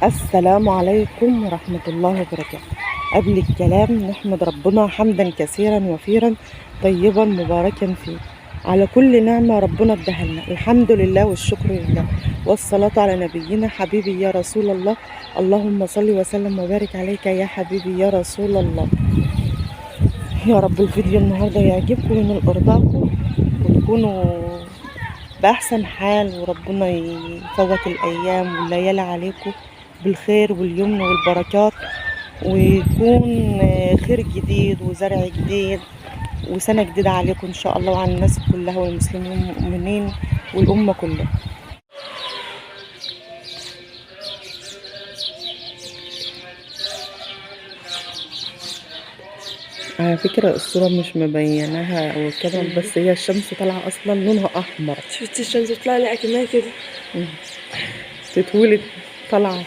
السلام عليكم ورحمة الله وبركاته. قبل الكلام نحمد ربنا حمدا كثيرا وفيرا طيبا مباركا فيه على كل نعمة ربنا اداها لنا. الحمد لله والشكر لله والصلاة على نبينا حبيبي يا رسول الله. اللهم صل وسلم وبارك عليك يا حبيبي يا رسول الله. يا رب الفيديو النهاردة يعجبكم وينال إرضاكم وتكونوا بأحسن حال، وربنا يفوت الأيام والليالي عليكم بالخير واليمن والبركات، ويكون خير جديد وزرع جديد وسنة جديدة عليكم إن شاء الله وعلى الناس كلها والمسلمين والمؤمنين والأمة كلها. على فكرة الصورة مش مبيناها أو كده، بس هي الشمس طالعة أصلا لونها أحمر. شفتي الشمس بتطلع لي أكنها كده تتولد طالعة،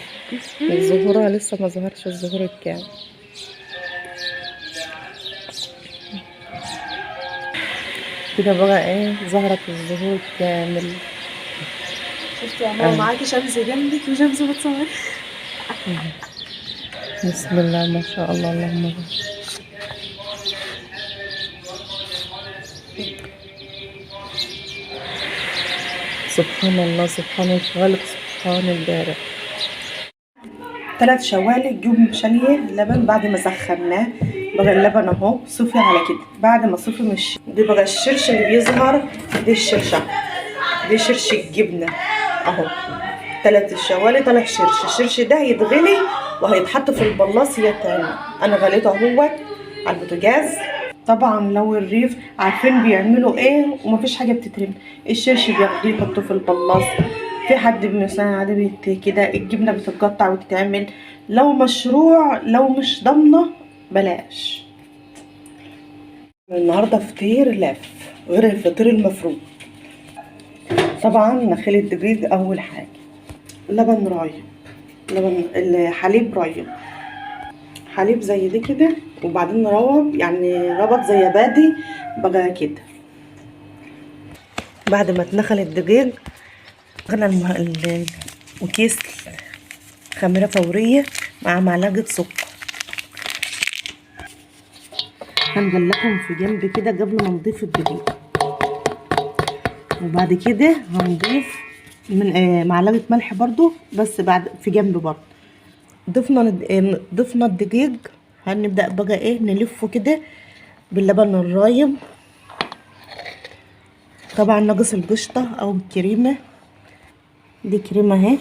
وظهورها لسه ما ظهرش الظهور الكامل. كده بقى ايه ظهرت الظهور الكامل. شفتي يا ماما معاكي شمس جنبك وشمس بتصور. بسم الله ما شاء الله اللهم بارك. سبحان الله سبحان الخالق سبحان البارئ. 3 شوالق جبن شاليه لبن بعد ما سخناه. بقى اللبن اهو صفي على كده. بعد ما صفي مش دي بقى الشرش اللي بيظهر، دي الشرشه، دي شرش الجبنه اهو. 3 شوالق طلع شرش. الشرش ده هيتغلي وهيتحط في البلاص يتعمل. انا غليته اهوت على البوتاجاز. طبعا لو الريف عارفين بيعملوا ايه ومفيش حاجه بتترمي. الشرش بياخدوه يحطوه في البلاص. في حد بيساعد عادي كده. الجبنه بتتقطع وتتعمل. لو مشروع لو مش ضامنه بلاش. النهارده فطير لف غير الفطير المفروض. طبعا نخيل الدقيق اول حاجه، لبن رايب، لبن الحليب رايب، حليب زي دي كده، وبعدين روب يعني ربط زي بادي بقى كده. بعد ما تنخل الدقيق غنى وكيس خميرة فورية مع معلقة سكر. هنقلبهم في جنب كده قبل ما نضيف الدقيق، وبعد كده هنضيف من معلقة ملح برضو، بس بعد في جنب برضو. ضفنا الدقيق. هنبدأ بقى ايه نلفه كده باللبن الرايب. طبعا ناقص القشطة او الكريمة. دي كريمة اهي،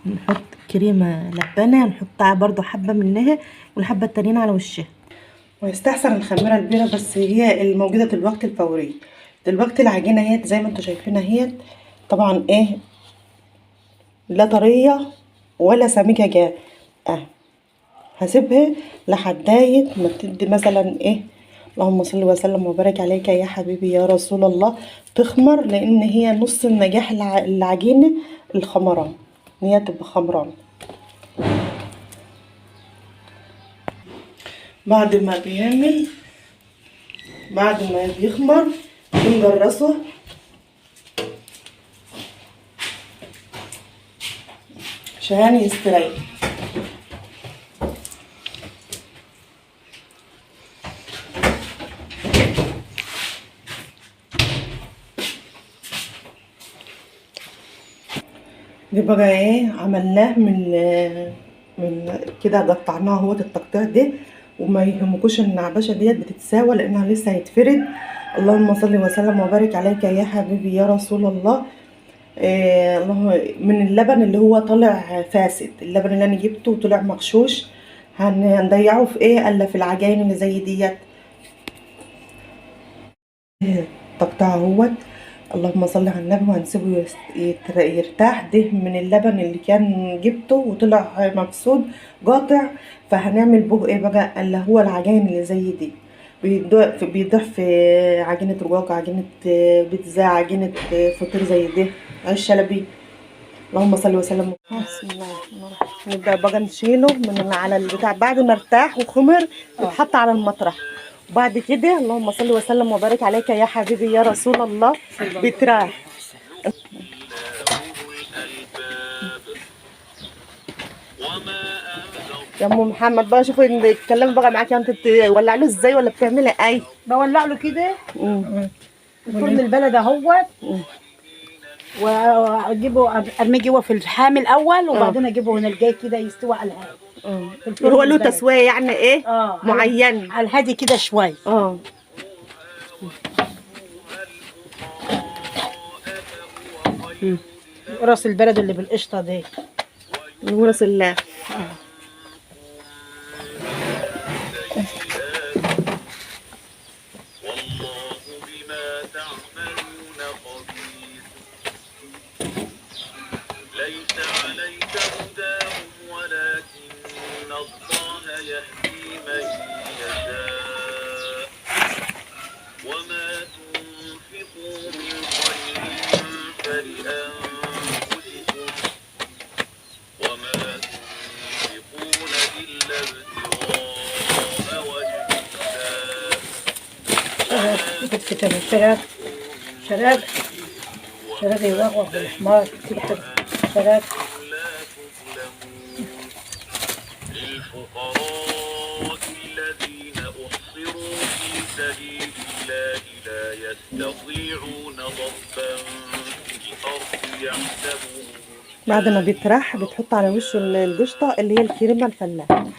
نحط كريمة لبانة نحطها برضو حبة منها والحبة التانيين على وشها. ويستحسن الخميرة البيرة، بس هي الموجودة دلوقتي الفورية. دلوقتي العجينة اهيت زي ما انتوا شايفينها اهيت. طبعا ايه لا طرية ولا سميكة جا. هسيبها لحداية ما تدي مثلا ايه، اللهم صل وسلم وبارك عليك يا حبيبي يا رسول الله، تخمر. لان هي نص النجاح العجينة الخمران، ان هي تبقى خمران. بعد ما بيخمر بنجرسه عشان يستريح. دي بقى ايه عملناه من كده، قطعناه اهوت التقطيع ده. وما يهمكوش ان النعبشه ديت بتتساوى لانها لسه هيتفرد. اللهم صل وسلم وبارك عليك يا حبيبي يا رسول الله. اللهم من اللبن اللي هو طالع فاسد، اللبن اللي انا جبته وطلع مغشوش هنضيعه في ايه الا في العجائن اللي زي ديت. تقطعه اهوت. اللهم صل على النبي. وهنسيبه يرتاح. ده من اللبن اللي كان جبته وطلع مفسود قاطع. فهنعمل به ايه بقى اللي هو العجائن اللي زي دي. بيضيع في عجينة رقاق، عجينة بيتزا، عجينة فطير زي ده، عيش شلبي. اللهم صل وسلم. بسم الله الرحمن الرحيم. نبدأ بقى نشيله من على البتاع بعد ما ارتاح وخمر يتحط على المطرح. وبعد كده اللهم صل وسلم وبارك عليك يا حبيبي يا رسول الله بيتراح. يا ام محمد بقى شوفي الكلام بقى معاكي، انت تولع له ازاي ولا بتعملي ايه؟ بولع له كده مم. الفرن البلد اهوت، واجيبه ارميه جوه في الحامي الاول، وبعدين اجيبه هنا الجاي كده يستوي على الهادي. في الفرن هو له البلدي. تسويه يعني ايه؟ معين. على الهادي كده شويه. راس البلد اللي بالقشطه دي. ورس الله. ليس عليك هداهم ولكن الله يهدي من يشاء وما تنفقوا من خير فلأنفسكم وما تنفقون إلا ابتغاء وجه الله شراغ يوقف بالحمار شراغ. للفقراء الذين أحصروا في سبيل الله لا يستطيعون ضربا في الأرض يحسبون بعد ما بيترح بتحط على وشه القشطه اللي هي الكريمه الفلاحي.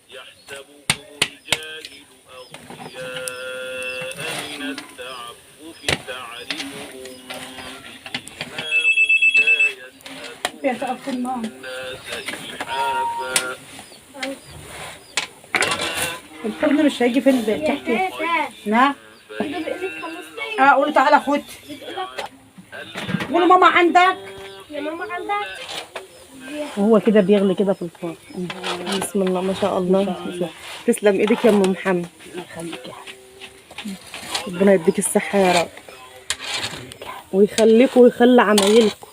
يحسبهم الجاهل أغنياء من التعفف تعرفهم بسيماهم لا يسألون الناس إلحافا الفرن مش هيجي في تحت. نعم. قولوا تعالى خد. قولوا ماما عندك. يا ماما عندك. وهو كده بيغلي كده في الفرن. بسم الله ما شاء الله. تسلم ايدك يا ام محمد. الله يخليك يا حبيبي. ربنا يديك الصحه يا رب ويخليكم ويخلي عمايلكم.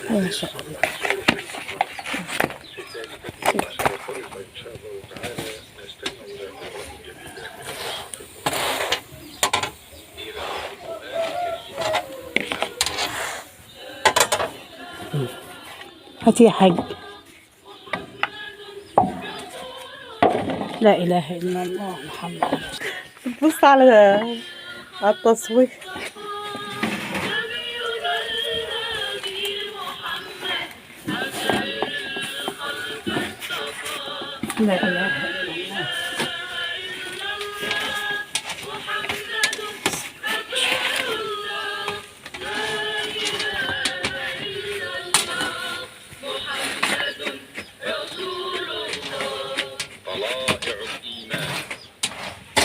ما شاء الله. هاتي يا حاج. لا اله الا الله محمد. بص على التصوير. لا اله الا الله.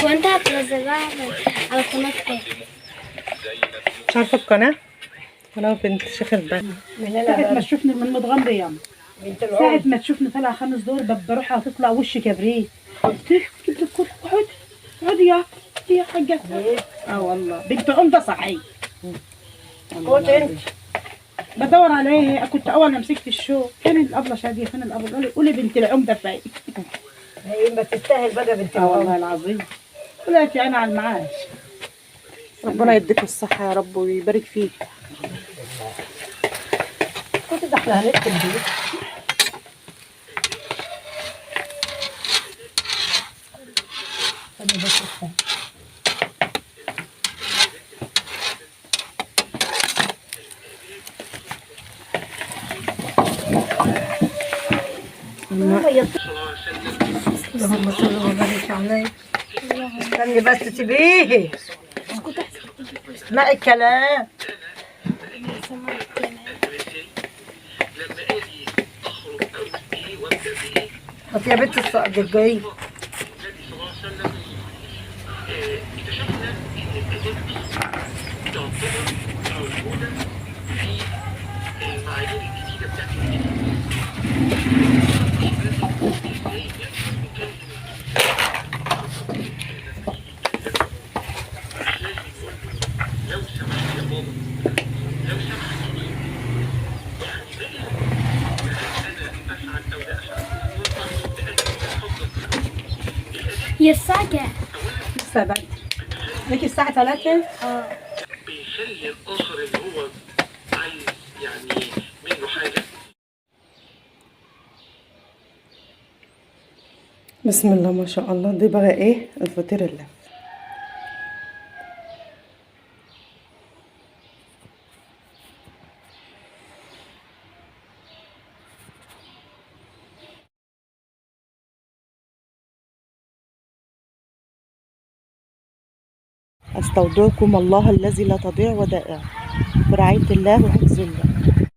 وانت هتنزلها على قناة ايه؟ مش عارفه القناه. قناه بنت شيخ البلد. ساعة ما تشوفني من متغمرة يا ساعة ما تشوفني طالعة 5 دور بروح تطلع وشي كبريت. قلت لك جيب لك كرة. اقعدي يا حاجة. والله بنت عمدة صحيح. قلت انت بدور عليه. كنت اول ما مسكت الشو فين الابله شاديه فين الابله؟ قال لي قولي بنت العمده فين. هي ما تستاهل بقى بنت العمده. والله العظيم طلعت انا على المعاش. ربنا يديك الصحه يا رب ويبارك فيك. كنت داخله هنكتب البيت. اللهم صل وبارك عليه. استني بس تسيبيه. اسمعي الكلام. بس يا بنت الدجاجين. هي الساعة كام؟ لسه بدري. ليكي الساعة 3. بيخلي الآخر اللي هو عايز يعني منه حاجة. بسم الله ما شاء الله. دي بقى ايه؟ الفطير اللف. استودعكم الله الذي لا تضيع ودائعه في رعاية الله وحفظ الله.